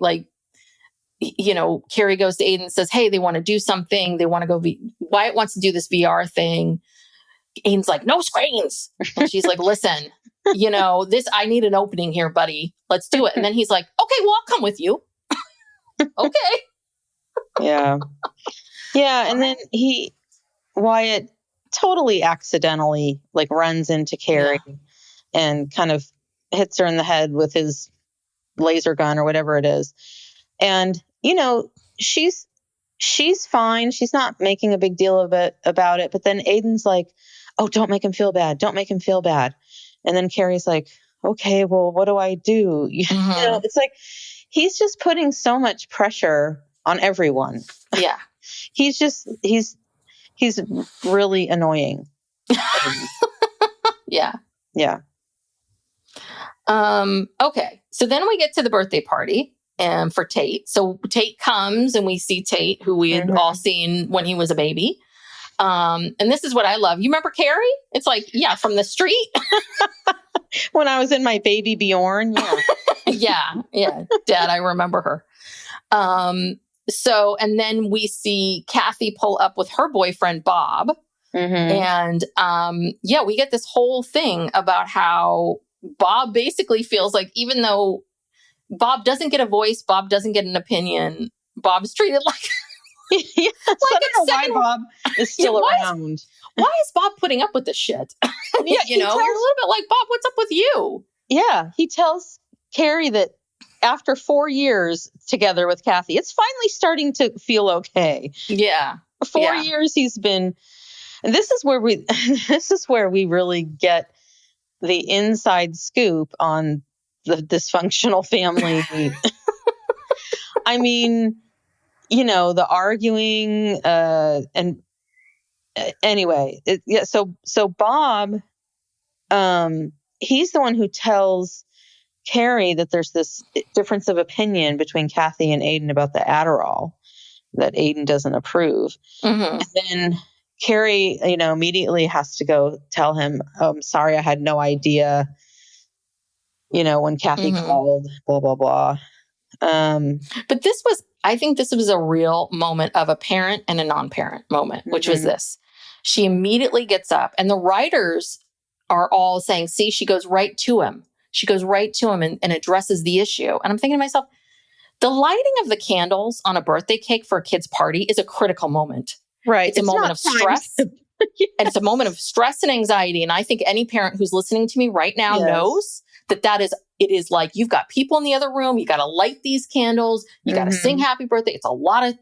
Carrie goes to Aiden and says, hey, they want to do something. They want to go. Wyatt wants to do this VR thing. Aiden's like, no screens. And she's like, listen, I need an opening here, buddy. Let's do it. And then he's like, okay, well, I'll come with you. Okay. Yeah. Yeah. And then Wyatt totally accidentally runs into Carrie and kind of hits her in the head with his laser gun or whatever it is. And, she's fine. She's not making a big deal about it. But then Aiden's like, oh, don't make him feel bad. Don't make him feel bad. And then Carrie's like, okay, well, what do I do? It's like, he's just putting so much pressure on everyone. Yeah. he's really annoying. Yeah. Yeah. Okay. So then we get to the birthday party for Tate. So Tate comes and we see Tate, who we had all seen when he was a baby. And this is what I love. You remember Carrie? It's like, yeah, from the street. When I was in my baby Bjorn. Yeah. Yeah. Dad, I remember her. So, and then we see Kathy pull up with her boyfriend, Bob. And, we get this whole thing about how Bob basically feels like, even though Bob doesn't get a voice, Bob doesn't get an opinion, Bob's treated like, I don't know why Bob is still around. Why is Bob putting up with this shit? You're a little bit like, Bob, what's up with you? Yeah. He tells Carrie that after 4 years together with Kathy, it's finally starting to feel okay. Yeah. 4 years he's been, and this is where we really get the inside scoop on the dysfunctional family. I mean, the arguing, and anyway, so Bob, he's the one who tells Carrie that there's this difference of opinion between Kathy and Aiden about the Adderall that Aiden doesn't approve. And then Carrie, immediately has to go tell him, oh, I'm sorry, I had no idea, when Kathy called, blah, blah, blah. But I think this was a real moment of a parent and a non-parent moment, which was this. She immediately gets up, and the writers are all saying, see, she goes right to him. She goes right to him and addresses the issue. And I'm thinking to myself, the lighting of the candles on a birthday cake for a kid's party is a critical moment. Right. It's a moment of stress. Yes. And it's a moment of stress and anxiety. And I think any parent who's listening to me right now knows it is like, you've got people in the other room. You got to light these candles. You got to sing happy birthday. It's a lot. It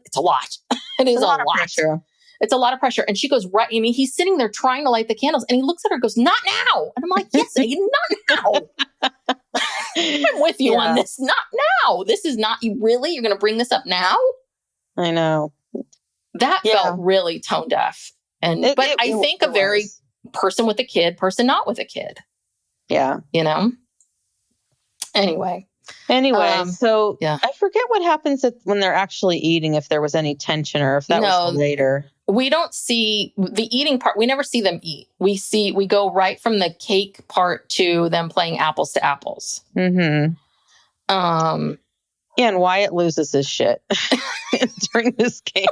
is a lot. Pressure. It's a lot of pressure. And she goes, right. I mean, he's sitting there trying to light the candles and he looks at her and goes, not now. And I'm like, yes, not now. I'm with you on this. Not now. This is not you. Really? You're going to bring this up now? I know. That felt really tone deaf. But I think a very person with a kid, person not with a kid. Yeah. Anyway. Anyway, so I forget what happens when they're actually eating, if there was any tension or if that was later. We don't see the eating part. We never see them eat. We go right from the cake part to them playing apples to apples. Mm-hmm. Yeah, and Wyatt loses his shit during this game.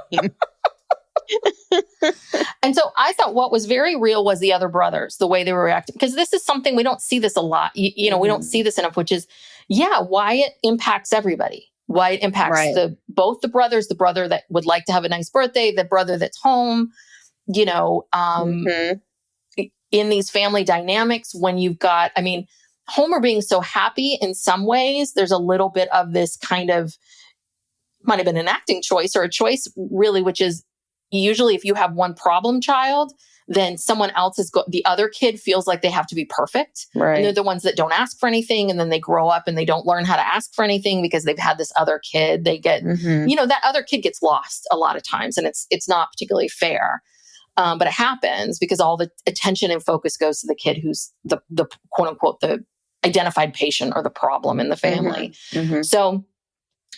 And so I thought what was very real was the other brothers, the way they were reacting. Because this is something, we don't see this a lot. We don't see this enough, which is, Wyatt impacts everybody. Wyatt impacts both the brothers, the brother that would like to have a nice birthday, the brother that's home, in these family dynamics when you've got, Homer being so happy in some ways, there's a little bit of this kind of, might have been an acting choice or a choice really, which is usually if you have one problem child, then someone else the other kid feels like they have to be perfect. Right. And they're the ones that don't ask for anything. And then they grow up and they don't learn how to ask for anything because they've had this other kid. They get, that other kid gets lost a lot of times, and it's not particularly fair. But it happens because all the attention and focus goes to the kid who's the quote unquote, the identified patient or the problem in the family. Mm-hmm. So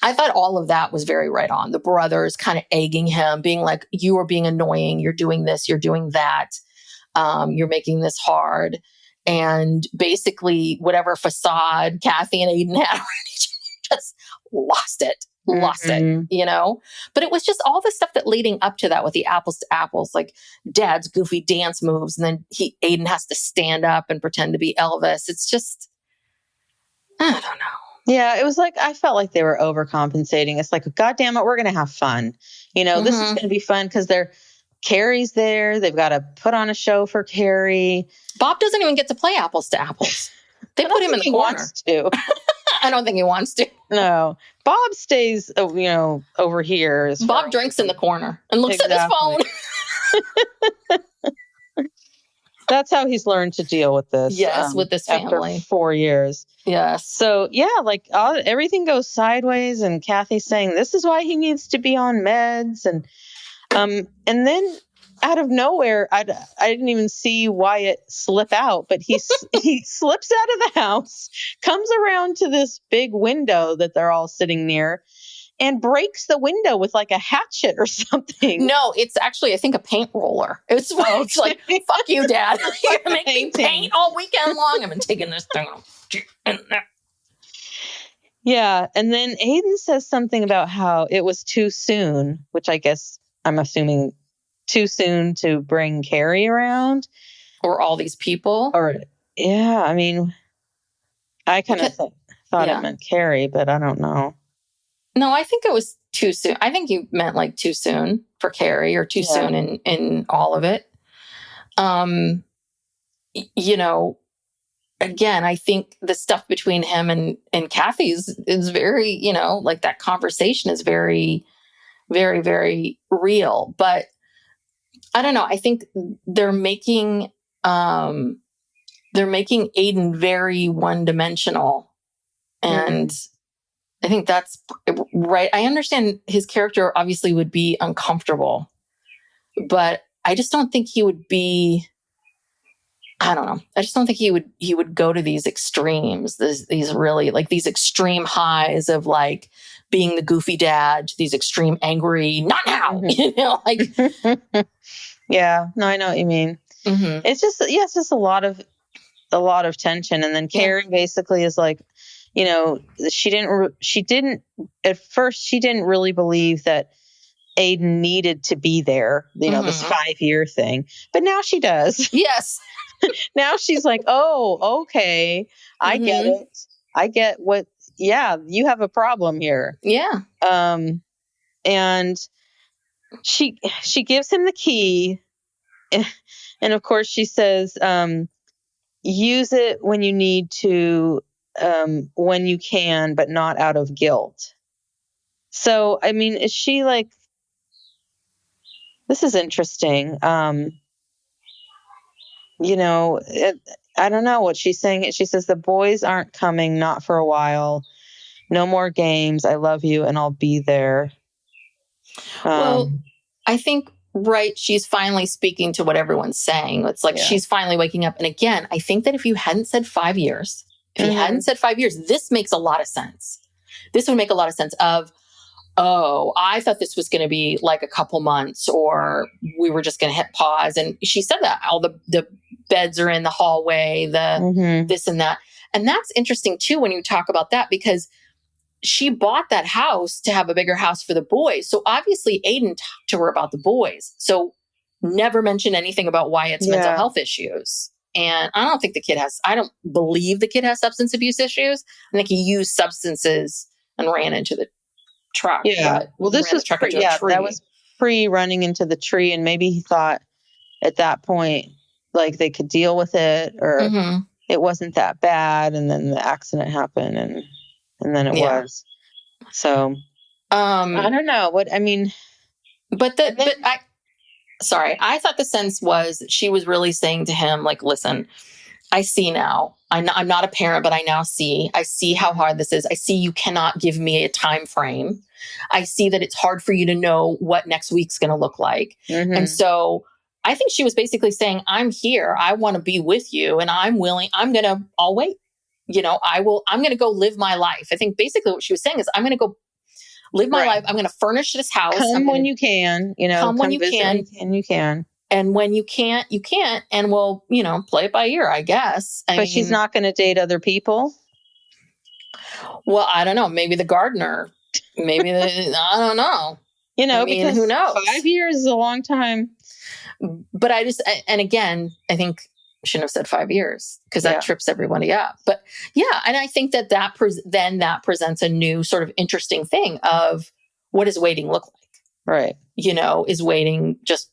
I thought all of that was very right on. The brothers kind of egging him, being like, you are being annoying. You're doing this. You're doing that. You're making this hard. And basically whatever facade Kathy and Aiden had just lost it. But it was just all the stuff that leading up to that with the apples to apples, like Dad's goofy dance moves. And then Aiden has to stand up and pretend to be Elvis. It's just, I don't know. Yeah, it was like, I felt like they were overcompensating. It's like, God damn it, we're going to have fun. This is going to be fun because Carrie's there. They've got to put on a show for Carrie. Bob doesn't even get to play apples to apples. They put him in the corner. Wants to. I don't think he wants to. No. Bob stays, over here. Bob drinks in the corner and looks at his phone. That's how he's learned to deal with this. Yes, with this family. After 4 years. Yes. So, everything goes sideways, and Kathy's saying this is why he needs to be on meds. And then out of nowhere, I didn't even see Wyatt slip out, but he slips out of the house, comes around to this big window that they're all sitting near, and breaks the window with like a hatchet or something. No, it's actually, I think, a paint roller. It's like, fuck you, Dad. You're going to make me paint all weekend long. I've been taking this thing. Yeah. And then Aiden says something about how it was too soon, which I guess I'm assuming too soon to bring Carrie around. Or all these people. I kind of thought it meant Carrie, but I don't know. No, I think it was too soon. I think you meant like too soon for Carrie or too soon in all of it. Again, I think the stuff between him and Kathy is very, like that conversation is very, very, very real. But I don't know. I think they're making Aiden very one-dimensional. And I think that's right. I understand his character obviously would be uncomfortable, but I just don't think he would be, I don't know. I just don't think he would go to these extremes, these really like these extreme highs of like being the goofy dad to these extreme angry, not now, Yeah, no, I know what you mean. Mm-hmm. It's just a lot of tension. And then Carrie basically is like, she didn't at first, she didn't really believe that Aiden needed to be there, this 5-year thing, but now she does. Yes. Now she's like, oh, okay. I get it. I get what, you have a problem here. Yeah. And she gives him the key. And of course she says, use it when you need to, when you can, but not out of guilt. So, is she like, this is interesting. I don't know what she's saying. She says, the boys aren't coming, not for a while. No more games. I love you and I'll be there. Well, I think, she's finally speaking to what everyone's saying. It's like she's finally waking up. And again, I think that if you hadn't said 5 years, If he hadn't said 5 years, this makes a lot of sense. This would make a lot of sense of, oh, I thought this was going to be like a couple months, or we were just going to hit pause. And she said that all the beds are in the hallway, this and that. And that's interesting too, when you talk about that, because she bought that house to have a bigger house for the boys. So obviously Aiden talked to her about the boys. So never mentioned anything about Wyatt's mental health issues. And I don't believe the kid has substance abuse issues. I think he used substances and ran into the truck. Yeah. Well, this was that was pre running into the tree. And maybe he thought at that point, like they could deal with it, or it wasn't that bad. And then the accident happened, and then it was. So, I don't know what, I mean, I thought the sense was that she was really saying to him, like, listen, I see now. I'm not a parent, but I now see. I see how hard this is. I see you cannot give me a time frame. I see that it's hard for you to know what next week's going to look like. And so I think she was basically saying, I'm here. I want to be with you, and I'm willing. I'll wait. I'm going to go live my life. I think basically what she was saying is, I'm going to go live my life. I'm going to furnish this house. Come when you can, come when you can. And you can. And when you can't, you can't. And we'll, play it by ear, I guess. But she's not going to date other people? Well, I don't know. Maybe the gardener. Maybe I don't know. Because who knows? 5 years is a long time. But and again, I think I shouldn't have said 5 years, because that trips everybody up. But yeah, and I think that presents a new sort of interesting thing of, what does waiting look like? Right. Is waiting just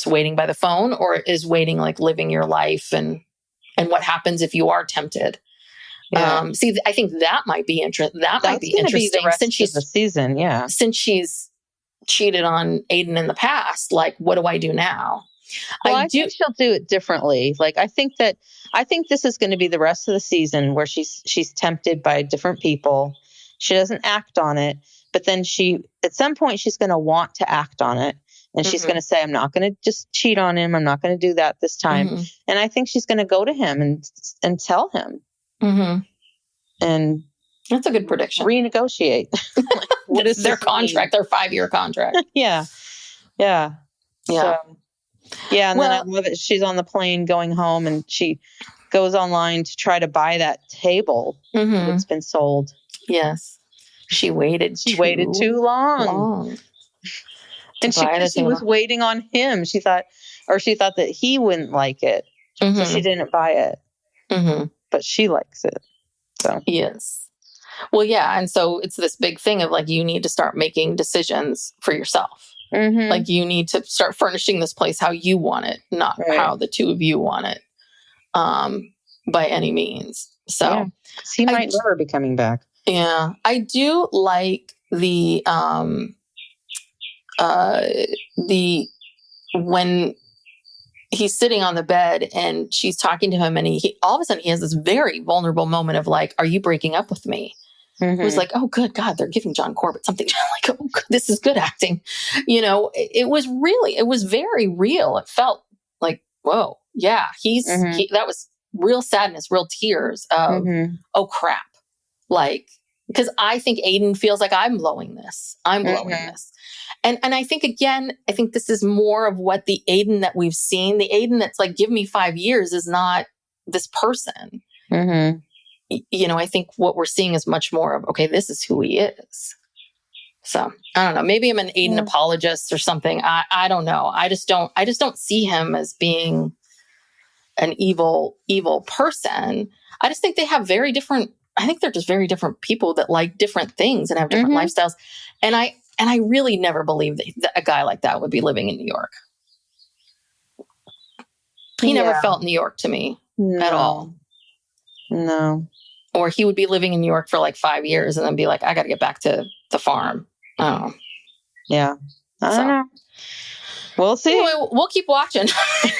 waiting by the phone, or is waiting like living your life, and what happens if you are tempted? I think that might be interesting. That might be interesting, since she's the season. Yeah. Since she's cheated on Aiden in the past, like, what do I do now? Well, I think she'll do it differently. Like, I think this is going to be the rest of the season where she's tempted by different people. She doesn't act on it, but then at some point she's going to want to act on it. And she's going to say, I'm not going to just cheat on him. I'm not going to do that this time. And I think she's going to go to him and tell him. And that's a good prediction. Renegotiate. What is their contract? Their 5-year contract. Yeah. So, and then I love it. She's on the plane going home, and she goes online to try to buy that table that's been sold. Yes. She waited too long. And she was waiting on him. She thought that he wouldn't like it. So she didn't buy it. But she likes it. So yes. Well, yeah. And so it's this big thing of, like, you need to start making decisions for yourself. Like, you need to start furnishing this place how you want it, not how the two of you want it, by any means. So he might never be coming back. Yeah. I do like when he's sitting on the bed and she's talking to him, and he all of a sudden he has this very vulnerable moment of, like, are you breaking up with me? It was like, oh, good God, they're giving John Corbett something. Like, oh, this is good acting. It was very real. It felt like, whoa, yeah, that was real sadness, real tears of, oh crap. Like, because I think Aiden feels like I'm blowing this. And I think, again, this is more of what the Aiden that we've seen. The Aiden that's like, give me 5 years, is not this person. I think what we're seeing is much more of, okay, this is who he is. So I don't know. Maybe I'm an Aiden apologist or something. I don't know. I just don't see him as being an evil person. I just think they have very different. I think they're just very different people that like different things and have different lifestyles. And I really never believed that a guy like that would be living in New York. He never felt New York to me at all. No. Or he would be living in New York for like 5 years and then be like, I got to get back to the farm. Oh. Yeah. I don't know. We'll see. Anyway, we'll keep watching.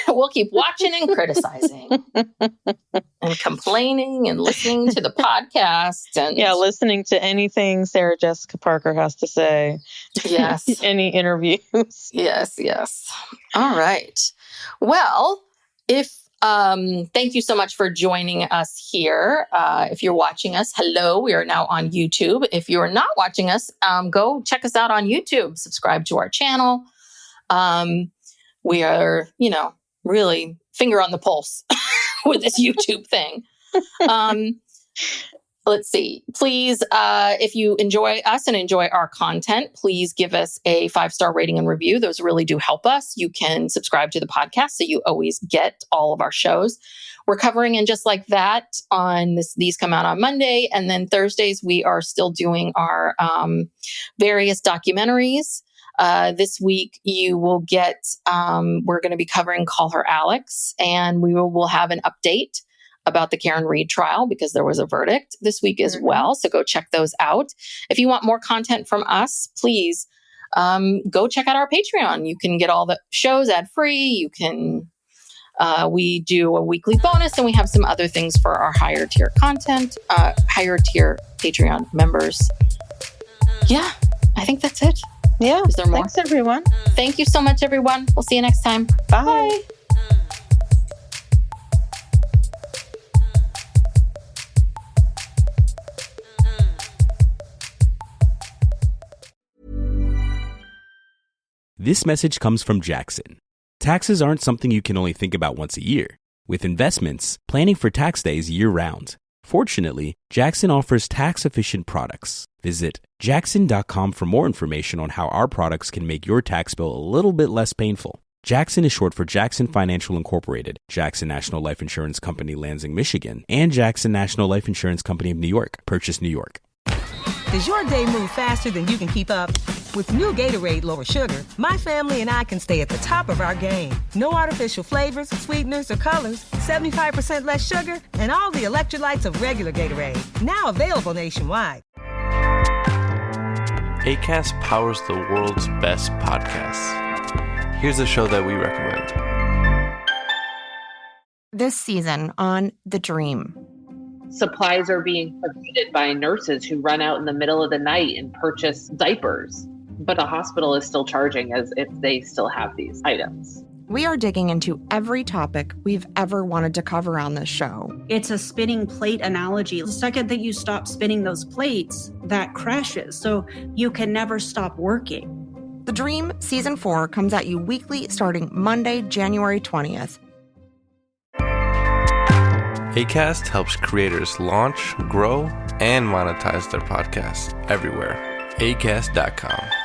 We'll keep watching and criticizing and complaining and listening to the podcast. And listening to anything Sarah Jessica Parker has to say. Yes. Any interviews. Yes. All right. Well, if Thank you so much for joining us here. If you're watching us, hello. We are now on YouTube. If you're not watching us, go check us out on YouTube. Subscribe to our channel. We are, really finger on the pulse with this YouTube thing. Let's see. Please, if you enjoy us and enjoy our content, please give us a 5-star rating and review. Those really do help us. You can subscribe to the podcast so you always get all of our shows. We're covering, and just like that, on these come out on Monday. And then Thursdays, we are still doing our various documentaries. This week, you will get, we're going to be covering Call Her Alex, and we will have an update about the Karen Reed trial because there was a verdict this week as well. So go check those out. If you want more content from us, please go check out our Patreon. You can get all the shows ad-free. You can, we do a weekly bonus, and we have some other things for our higher tier content, higher tier Patreon members. Yeah, I think that's it. Yeah. Is there more? Thanks, everyone. Thank you so much, everyone. We'll see you next time. Bye. This message comes from Jackson. Taxes aren't something you can only think about once a year. With investments, planning for tax day is year-round. Fortunately, Jackson offers tax-efficient products. Visit jackson.com for more information on how our products can make your tax bill a little bit less painful. Jackson is short for Jackson Financial Incorporated, Jackson National Life Insurance Company, Lansing, Michigan, and Jackson National Life Insurance Company of New York, Purchase, New York. Does your day move faster than you can keep up? With new Gatorade Lower Sugar, my family and I can stay at the top of our game. No artificial flavors, sweeteners, or colors. 75% less sugar, and all the electrolytes of regular Gatorade. Now available nationwide. Acast powers the world's best podcasts. Here's a show that we recommend. This season on The Dream. Supplies are being provided by nurses who run out in the middle of the night and purchase diapers. But a hospital is still charging as if they still have these items. We are digging into every topic we've ever wanted to cover on this show. It's a spinning plate analogy. The second that you stop spinning those plates, that crashes. So you can never stop working. The Dream Season 4 comes at you weekly starting Monday, January 20th. Acast helps creators launch, grow, and monetize their podcasts everywhere. Acast.com.